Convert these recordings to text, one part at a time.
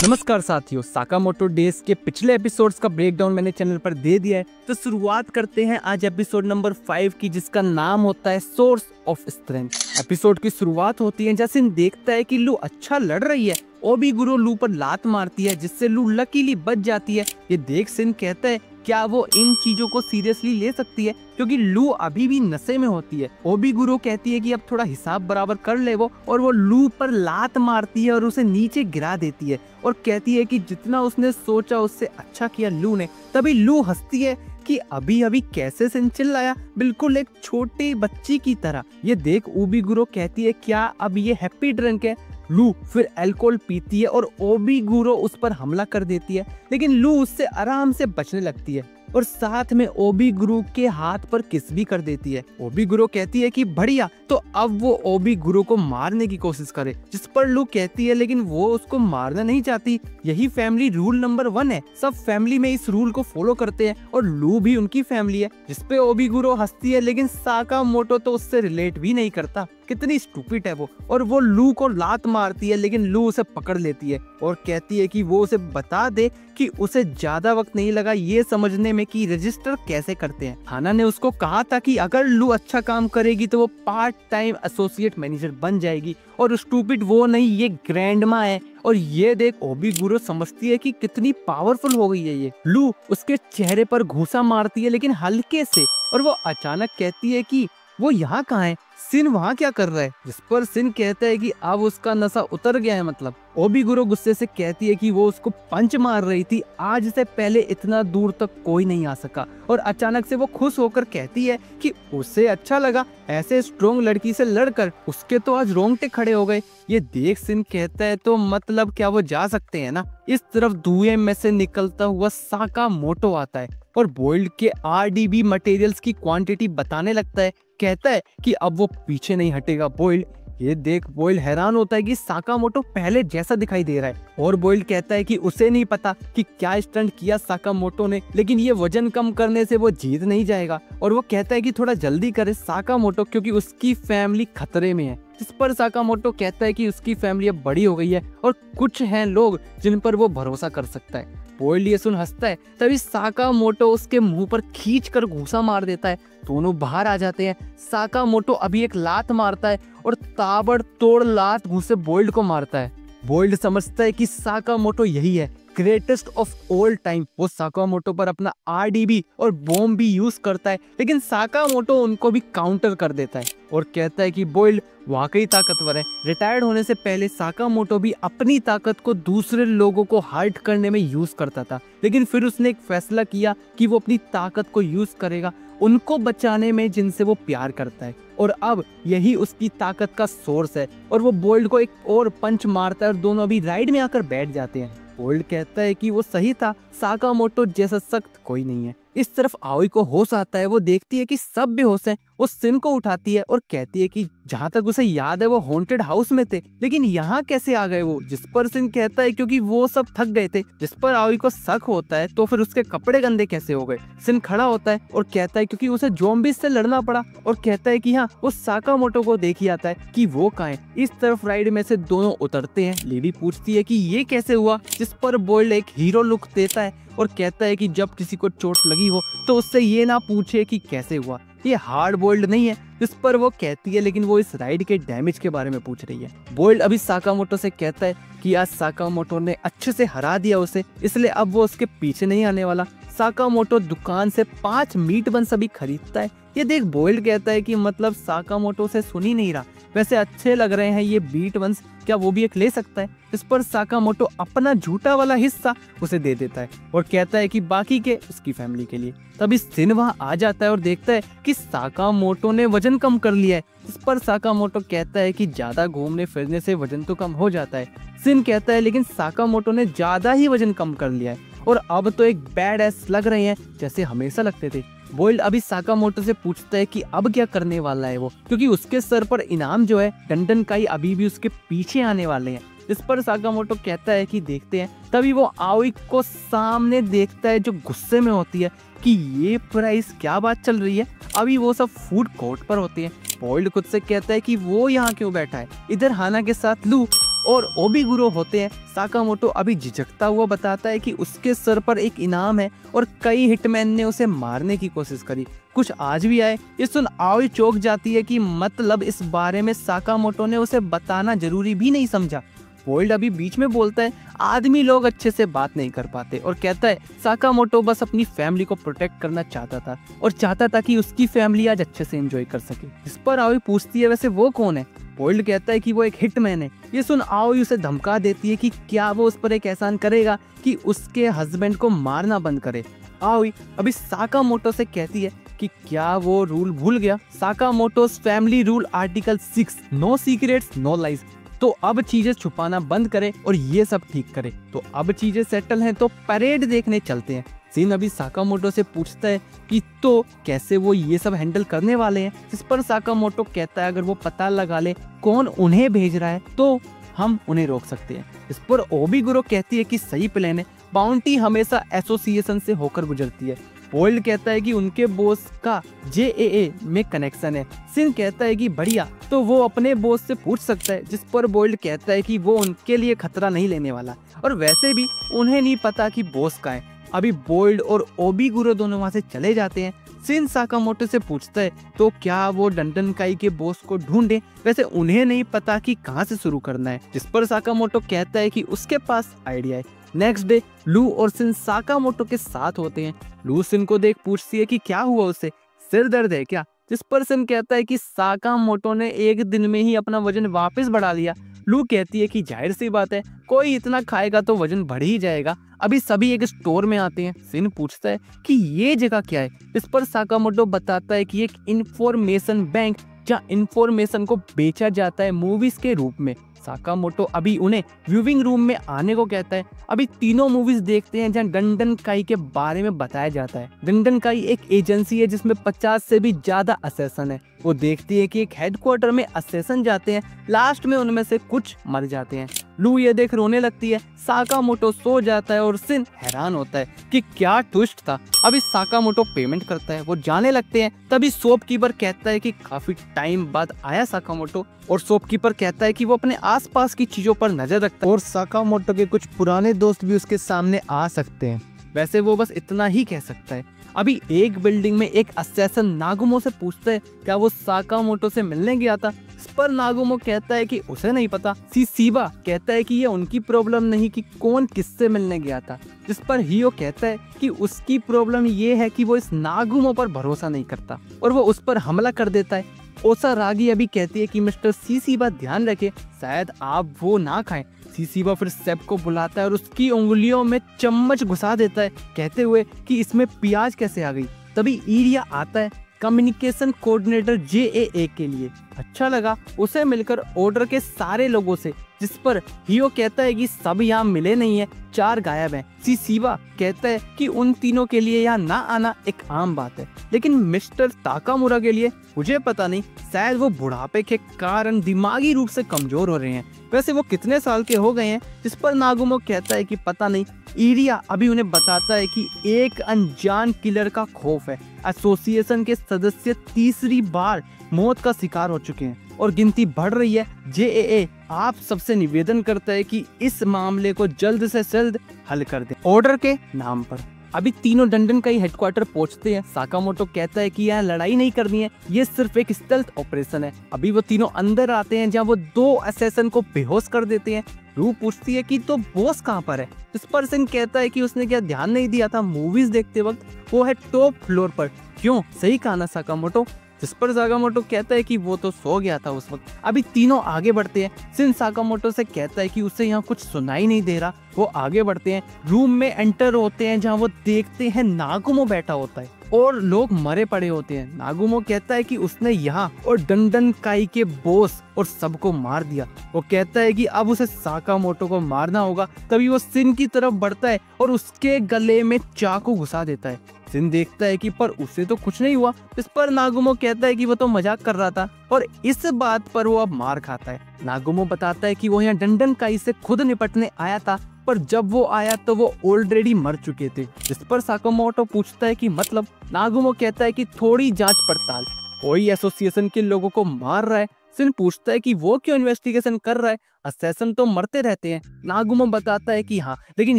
नमस्कार साथियों, Sakamoto days के पिछले एपिसोड्स का ब्रेकडाउन मैंने चैनल पर दे दिया है। तो शुरुआत करते हैं आज एपिसोड नंबर 5 की, जिसका नाम होता है सोर्स ऑफ स्ट्रेंथ। एपिसोड की शुरुआत होती है जैसे देखता है कि लू अच्छा लड़ रही है। ओबीगुरो लू पर लात मारती है जिससे लू लकीली बच जाती है। ये देख सिन कहता है क्या वो इन चीजों को सीरियसली ले सकती है, क्योंकि लू अभी भी नशे में होती है। ओबीगुरो कहती है कि अब थोड़ा हिसाब बराबर कर ले वो, और वो लू पर लात मारती है और उसे नीचे गिरा देती है और कहती है कि जितना उसने सोचा उससे अच्छा किया लू ने। तभी लू हंसती है कि अभी अभी कैसे सिन चिल्लाया, बिल्कुल एक छोटी बच्ची की तरह। ये देख ओबीगुरो कहती है क्या अब ये हैप्पी ड्रिंक है। लू फिर अल्कोहल पीती है और ओबीगुरो उस पर हमला कर देती है, लेकिन लू उससे आराम से बचने लगती है और साथ में ओबीगुरो के हाथ पर किस भी कर देती है। ओबीगुरो कहती है कि बढ़िया, तो अब वो ओबीगुरो को मारने की कोशिश करे, जिस पर लू कहती है लेकिन वो उसको मारना नहीं चाहती। यही फैमिली रूल नंबर 1 है। सब फैमिली में इस रूल को फॉलो करते हैं और लू भी उनकी फैमिली है। जिसपे ओबीगुरो हंसती है, लेकिन साकामोटो तो उससे रिलेट भी नहीं करता। कितनी स्टूपिड है वो। और वो लू को लात मारती है, लेकिन लू उसे पकड़ लेती है और कहती है कि वो उसे बता दे कि उसे ज्यादा वक्त नहीं लगा ये समझने में कि रजिस्टर कैसे करते हैं। हाना ने उसको कहा था कि अगर लू अच्छा काम करेगी तो वो पार्ट टाइम एसोसिएट मैनेजर बन जाएगी, और स्टूपिड वो नहीं, ये ग्रैंडमा है। और ये देख ओबीगुरो समझती है कि कितनी पावरफुल हो गई है ये। लू उसके चेहरे पर घूंसा मारती है, लेकिन हल्के से, और वो अचानक कहती है कि वो यहाँ कहाँ है, सिन वहाँ क्या कर रहा है। जिस पर सिन कहता है कि अब उसका नशा उतर गया है। मतलब ओबीगुरो गुस्से से कहती है कि वो उसको पंच मार रही थी, आज से पहले इतना दूर तक कोई नहीं आ सका। और अचानक से वो खुश होकर कहती है कि उसे अच्छा लगा ऐसे स्ट्रॉन्ग लड़की से लड़कर, उसके तो आज रोंगटे खड़े हो गए। ये देख सिन कहता है तो मतलब क्या वो जा सकते हैं ना। इस तरफ धुएं में से निकलता हुआ साकामोटो आता है और बॉइल्ड के आरडीबी मटेरियल्स की क्वांटिटी बताने लगता है। कहता है कि अब वो पीछे नहीं हटेगा बॉइल्ड। ये देख बॉइल्ड हैरान होता है कि साकामोटो पहले जैसा दिखाई दे रहा है, और बॉइल्ड कहता है कि उसे नहीं पता कि क्या स्टंट किया साकामोटो ने, लेकिन ये वजन कम करने से वो जीत नहीं जाएगा। और वो कहता है कि थोड़ा जल्दी करे साकामोटो, क्योंकि उसकी फैमिली खतरे में है। जिस पर साकामोटो कहता है कि उसकी फैमिली अब बड़ी हो गई है और कुछ हैं लोग जिन पर वो भरोसा कर सकता है। बॉइल्ड ये सुन हंसता है, तभी साकामोटो उसके मुंह पर खींच कर घूंसा मार देता है। दोनों बाहर आ जाते हैं। साकामोटो अभी एक लात मारता है और ताबड़तोड़ लात घूंसे बॉइल्ड को मारता है। बॉइल्ड समझता है कि साकामोटो यही है ग्रेटेस्ट ऑफ ऑल टाइम। वो साकामोटो पर अपना आरडीबी और बॉम्ब भी यूज करता है, लेकिन साकामोटो उनको भी काउंटर कर देता है और कहता है कि बॉइल्ड वाकई ताकतवर है। रिटायर्ड होने से पहले साकामोटो भी अपनी ताकत को दूसरे लोगों को हर्ट करने में यूज करता था, लेकिन फिर उसने एक फैसला किया कि वो अपनी ताकत को यूज करेगा उनको बचाने में जिनसे वो प्यार करता है, और अब यही उसकी ताकत का सोर्स है। और वो बॉइल्ड को एक और पंच मारता है और दोनों अभी राइड में आकर बैठ जाते हैं। बॉइल्ड कहता है कि वो सही था, साकामोटो जैसा सख्त कोई नहीं है। इस तरफ आओई को होश आता है। वो देखती है कि सब बेहोश हैं। वो सिन को उठाती है और कहती है कि जहाँ तक उसे याद है वो हॉन्टेड हाउस में थे, लेकिन यहाँ कैसे आ गए वो। जिस पर सिन कहता है क्योंकि वो सब थक गए थे। जिस पर आओई को शक होता है तो फिर उसके कपड़े गंदे कैसे हो गए। सिन खड़ा होता है और कहता है क्योंकि उसे ज़ॉम्बीज़ से लड़ना पड़ा, और कहता है कि हाँ वो साकामोटो को देख ही आता है कि वो कहाँ है। इस तरफ राइड में से दोनों उतरते हैं। लेडी पूछती है कि ये कैसे हुआ, जिस पर बॉइल्ड एक हीरो लुक देता है और कहता है कि जब किसी को चोट लगी हो तो उससे ये ना पूछे कि कैसे हुआ, ये हार्ड बॉइल्ड नहीं है। जिस पर वो कहती है लेकिन वो इस राइड के डैमेज के बारे में पूछ रही है। बॉइल्ड अभी साकामोटो से कहता है कि आज साकामोटो ने अच्छे से हरा दिया उसे, इसलिए अब वो उसके पीछे नहीं आने वाला। साकामोटो दुकान से 5 मीट बन सभी खरीदता है। ये देख बॉइल्ड कहता है कि मतलब साकामोटो से सुन ही नहीं रहा, वैसे अच्छे लग रहे हैं ये बीट वंस, क्या वो भी एक ले सकता है। इस पर साकामोटो अपना झूठा वाला हिस्सा उसे दे देता है और कहता है कि बाकी के उसकी फैमिली के लिए। तभी सिन वहाँ आ जाता है और देखता है कि साकामोटो ने वजन कम कर लिया है। इस पर साकामोटो कहता है कि ज्यादा घूमने फिरने से वजन तो कम हो जाता है। सिन कहता है लेकिन साकामोटो ने ज्यादा ही वजन कम कर लिया है और अब तो एक बैड एस लग रहे हैं जैसे हमेशा लगते थे। बॉइल्ड अभी साकामोटो से पूछता है कि अब क्या करने वाला है वो, क्योंकि उसके सर पर इनाम जो है डंडन काई अभी भी उसके पीछे आने वाले हैं। इस पर साकामोटो कहता है कि देखते हैं। तभी वो आओई को सामने देखता है जो गुस्से में होती है कि ये प्राइस क्या बात चल रही है। अभी वो सब फूड कोर्ट पर होते हैं। बॉइल्ड खुद से कहता है कि वो यहाँ क्यों बैठा है। इधर हाना के साथ लू और ओबिगुरो होते हैं। साकामोटो अभी झिझकता हुआ बताता है कि उसके सर पर एक इनाम है और कई हिटमैन ने उसे मारने की कोशिश करी, कुछ आज भी आए। ये सुन आओई चौंक जाती है कि मतलब इस बारे में साकामोटो ने उसे बताना जरूरी भी नहीं समझा। बोल्ड अभी बीच में बोलता है आदमी लोग अच्छे से बात नहीं कर पाते और कहता है साकामोटो बस अपनी फैमिली को प्रोटेक्ट करना चाहता था और चाहता था कि उसकी फैमिली आज अच्छे से एंजॉय कर सके। इस पर आओई पूछती है वैसे वो कौन है। बोल्ड कहता है कि वो एक हिटमैन है। ये सुन आओई उसे धमका देती है कि क्या वो उस पर एक एहसान करेगा कि उसके हस्बैंड को मारना बंद करे। आओई अभी साकामोटो से कहती है कि क्या वो रूल भूल गया, Sakamoto's family rule article 6, no secrets no lies. तो अब चीजें छुपाना बंद करे और ये सब ठीक करे। तो अब चीजें सेटल हैं तो परेड देखने चलते हैं। सिन अभी साकामोटो से पूछता है कि तो कैसे वो ये सब हैंडल करने वाले हैं, जिस पर साकामोटो कहता है अगर वो पता लगा ले कौन उन्हें भेज रहा है तो हम उन्हें रोक सकते हैं। इस पर ओबिगुरो कहती है कि सही प्लान है, बाउंटी हमेशा एसोसिएशन से होकर गुजरती है। बोल्ड कहता है कि उनके बॉस का JAA में कनेक्शन है। सिन कहता है कि बढ़िया, तो वो अपने बॉस से पूछ सकता है, जिस पर बोल्ड कहता है कि वो उनके लिए खतरा नहीं लेने वाला और वैसे भी उन्हें नहीं पता कि बॉस का है। अभी बोल्ड और ओबिगुरो दोनों वहां से चले जाते हैं। सिन साकामोटो से पूछता है तो क्या वो डंडनकाई के बॉस को ढूंढे, वैसे उन्हें नहीं पता कि कहां से शुरू करना है, जिस पर साकामोटो कहता है कि उसके पास आइडिया है। नेक्स्ट डे लू और सिन साकामोटो के साथ होते हैं। लू सिन को देख पूछती है कि क्या हुआ, उसे सिर दर्द है क्या, जिस पर सिन कहता है कि साकामोटो ने एक दिन में ही अपना वजन वापस बढ़ा लिया। लू कहती है कि जाहिर सी बात है, कोई इतना खाएगा तो वजन बढ़ ही जाएगा। अभी सभी एक स्टोर में आते हैं। सिन पूछता है कि ये जगह क्या है, इस पर साकामोटो बताता है कि एक इंफॉर्मेशन बैंक जहाँ इंफॉर्मेशन को बेचा जाता है मूवीज के रूप में। साकामोटो अभी उन्हें व्यूइंग रूम में आने को कहता है। अभी तीनों मूवीज देखते हैं जहाँ डंडनकाई के बारे में बताया जाता है। डंडनकाई एक एजेंसी है जिसमें 50 से भी ज्यादा असैसन है। वो देखती है कि एक हेडक्वार्टर में असैसन जाते हैं, लास्ट में उनमें से कुछ मर जाते हैं। लू ये देख रोने लगती है। साकामोटो सो जाता है और सिन हैरान होता है कि क्या ट्विस्ट था। अभी साकामोटो पेमेंट करता है, वो जाने लगते हैं। तभी शॉपकीपर कहता है कि काफी टाइम बाद आया साकामोटो, और शॉपकीपर कहता है कि वो अपने आसपास की चीजों पर नजर रखता है और साकामोटो के कुछ पुराने दोस्त भी उसके सामने आ सकते हैं। वैसे वो बस इतना ही कह सकता है। अभी एक बिल्डिंग में एक असैसन नागुमो से पूछता है क्या वो साकामोटो से मिलने गया था। इस पर नागुमो कहता है कि उसे नहीं पता। शिशिबा कहता है कि ये उनकी प्रॉब्लम नहीं कि कौन किससे मिलने गया था, जिस पर हियो कहता है कि उसकी प्रॉब्लम ये है कि वो इस नागुमो पर भरोसा नहीं करता और वो उस पर हमला कर देता है। ओसारागी अभी कहती है कि मिस्टर शिशिबा ध्यान रखे, शायद आप वो ना खाएं। शिशिबा फिर सेप को बुलाता है और उसकी उंगलियों में चम्मच घुसा देता है, कहते हुए कि इसमें प्याज कैसे आ गई। तभी इरिया आता है, कम्युनिकेशन कोऑर्डिनेटर JAA के लिए। अच्छा लगा उसे मिलकर ऑर्डर के सारे लोगों से, जिस पर हियो कहता है कि सब यहाँ मिले नहीं है, 4 गायब हैं। शिशिबा कहता है कि उन तीनों के लिए यहाँ ना आना एक आम बात है, लेकिन मिस्टर ताकामुरा के लिए मुझे पता नहीं, शायद वो बुढ़ापे के कारण दिमागी रूप से कमजोर हो रहे हैं। वैसे वो कितने साल के हो गए हैं, जिस पर नागुमो कहता है कि पता नहीं। इरिया अभी उन्हें बताता है कि एक अनजान किलर का खौफ है। एसोसिएशन के सदस्य तीसरी बार मौत का शिकार हो चुके हैं और गिनती बढ़ रही है। JAA आप सबसे निवेदन करता है कि इस मामले को जल्द से जल्द हल कर दें ऑर्डर के नाम पर। अभी तीनों डंडनकाई हेडक्वार्टर पहुंचते हैं। साकामोटो कहता है कि यहाँ लड़ाई नहीं करनी है, ये सिर्फ एक स्टेल्थ ऑपरेशन है। अभी वो तीनों अंदर आते हैं जहाँ वो 2 असैसन को बेहोश कर देते हैं। रू पूछती है कि तो बॉस कहाँ पर है। इस पर सिन कहता है कि उसने क्या ध्यान नहीं दिया था मूवीज देखते वक्त, वो है टॉप फ्लोर पर। क्यों, सही कहा ना साकामोटो। जिस पर साकामोटो कहता है कि वो तो सो गया था उस वक्त। अभी तीनों आगे बढ़ते हैं। सिन साकामोटो से कहता है कि उसे यहाँ कुछ सुनाई नहीं दे रहा। वो आगे बढ़ते हैं, रूम में एंटर होते हैं जहाँ वो देखते हैं नागुमो बैठा होता है और लोग मरे पड़े होते हैं। नागुमो कहता है कि उसने यहाँ और डंडनकाई के बॉस और सबको मार दिया। वो कहता है कि अब उसे साकामोटो को मारना होगा। तभी वो सिन की तरफ बढ़ता है और उसके गले में चाकू घुसा देता है। सिन देखता है कि पर उसे तो कुछ नहीं हुआ। इस पर नागुमो कहता है कि वो तो मजाक कर रहा था और इस बात पर वो अब मार खाता है। नागुमो बताता है कि वो यहाँ डंडनकाई से खुद निपटने आया था, पर जब वो आया तो वो ऑलरेडी मर चुके थे। जिस पर साकामोटो पूछता है कि मतलब। नागुमो कहता है कि थोड़ी जांच पड़ताल, कोई एसोसिएशन के लोगों को मार रहा है। सिन पूछता है कि वो क्यों इन्वेस्टिगेशन कर रहा है, असैसिन तो मरते रहते हैं। नागुमो बताता है कि हाँ, लेकिन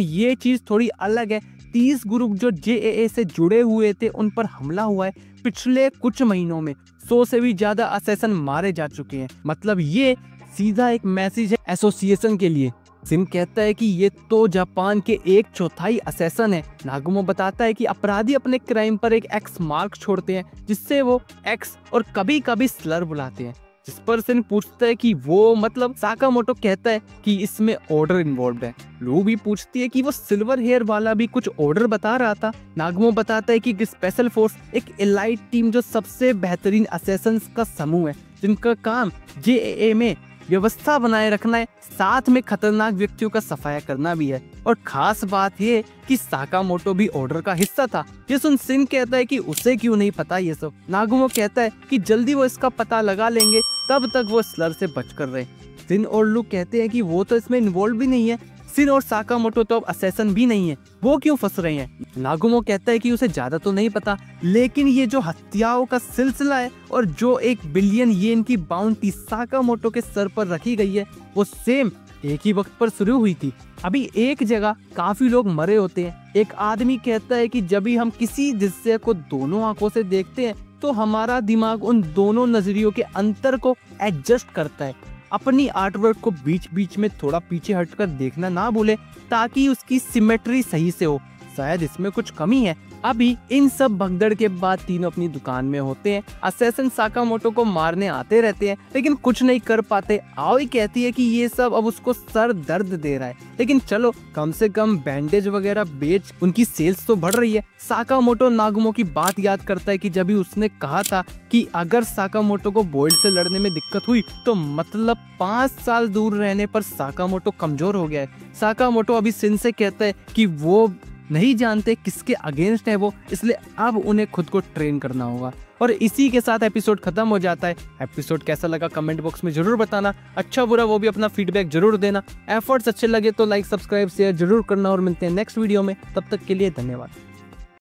ये चीज थोड़ी अलग है। 30 ग्रुप जो JAA से जुड़े हुए थे उन पर हमला हुआ है। पिछले कुछ महीनों में 100 से भी ज्यादा असैसिन मारे जा चुके हैं। मतलब ये सीधा एक मैसेज है एसोसिएशन के लिए। सिन कहता है कि ये तो जापान के 1/4 असैसिन है। नागुमो बताता है कि अपराधी अपने क्राइम पर एक X मार्क छोड़ते हैं, जिससे वो X और कभी कभी स्लर बुलाते हैं। जिस पर सिन पूछता है कि वो मतलब साकामोटो कहता है कि इसमें ऑर्डर इन्वॉल्व है। रू भी पूछती है कि वो सिल्वर हेयर वाला भी कुछ ऑर्डर बता रहा था। नागुमो बताता है कि स्पेशल फोर्स एक एलाइट टीम जो सबसे बेहतरीन असैसिन्स का समूह है, जिनका काम JAA में व्यवस्था बनाए रखना है, साथ में खतरनाक व्यक्तियों का सफाया करना भी है। और खास बात ये कि साकामोटो भी ऑर्डर का हिस्सा था। ये सुन सिन कहता है कि उसे क्यों नहीं पता ये सब। नागुमो कहता है कि जल्दी वो इसका पता लगा लेंगे, तब तक वो स्लर से बचकर रहे। सिन और लू कहते हैं कि वो तो इसमें इन्वॉल्व भी नहीं है। सिन और साकामोटो तो अब असैसिन भी नहीं है, वो क्यों फंस रहे हैं। नागुमो कहता है कि उसे ज्यादा तो नहीं पता, लेकिन ये जो हत्याओं का सिलसिला है और जो 1 बिलियन येन की बाउंटी साकामोटो के सर पर रखी गई है, वो सेम एक ही वक्त पर शुरू हुई थी। अभी एक जगह काफी लोग मरे होते हैं। एक आदमी कहता है कि जब भी हम किसी दृश्य को दोनों आंखों से देखते हैं तो हमारा दिमाग उन दोनों नजरियों के अंतर को एडजस्ट करता है। अपनी आर्टवर्क को बीच बीच में थोड़ा पीछे हटकर देखना ना भूले, ताकि उसकी सिमेट्री सही से हो। शायद इसमें कुछ कमी है। अभी इन सब भगदड़ के बाद तीनों अपनी दुकान में होते हैं। असैसिन साकामोटो को मारने आते रहते हैं, लेकिन कुछ नहीं कर पाते। आओई कहती है कि ये सब अब उसको सर दर्द दे रहा है, लेकिन चलो कम से कम बैंडेज वगैरह बेच उनकी सेल्स तो बढ़ रही है। साकामोटो नागुमो की बात याद करता है कि जब भी उसने कहा था कि अगर साकामोटो को बोल्ड से लड़ने में दिक्कत हुई तो मतलब 5 साल दूर रहने पर साकामोटो कमजोर हो गया है। साकामोटो अभी सिन से कहता है कि वो नहीं जानते किसके अगेंस्ट है वो, इसलिए अब उन्हें खुद को ट्रेन करना होगा। और इसी के साथ एपिसोड खत्म हो जाता है। एपिसोड कैसा लगा कमेंट बॉक्स में जरूर बताना, अच्छा बुरा वो भी अपना फीडबैक जरूर देना। एफर्ट्स अच्छे लगे तो लाइक सब्सक्राइब शेयर जरूर करना और मिलते हैं नेक्स्ट वीडियो में। तब तक के लिए धन्यवाद।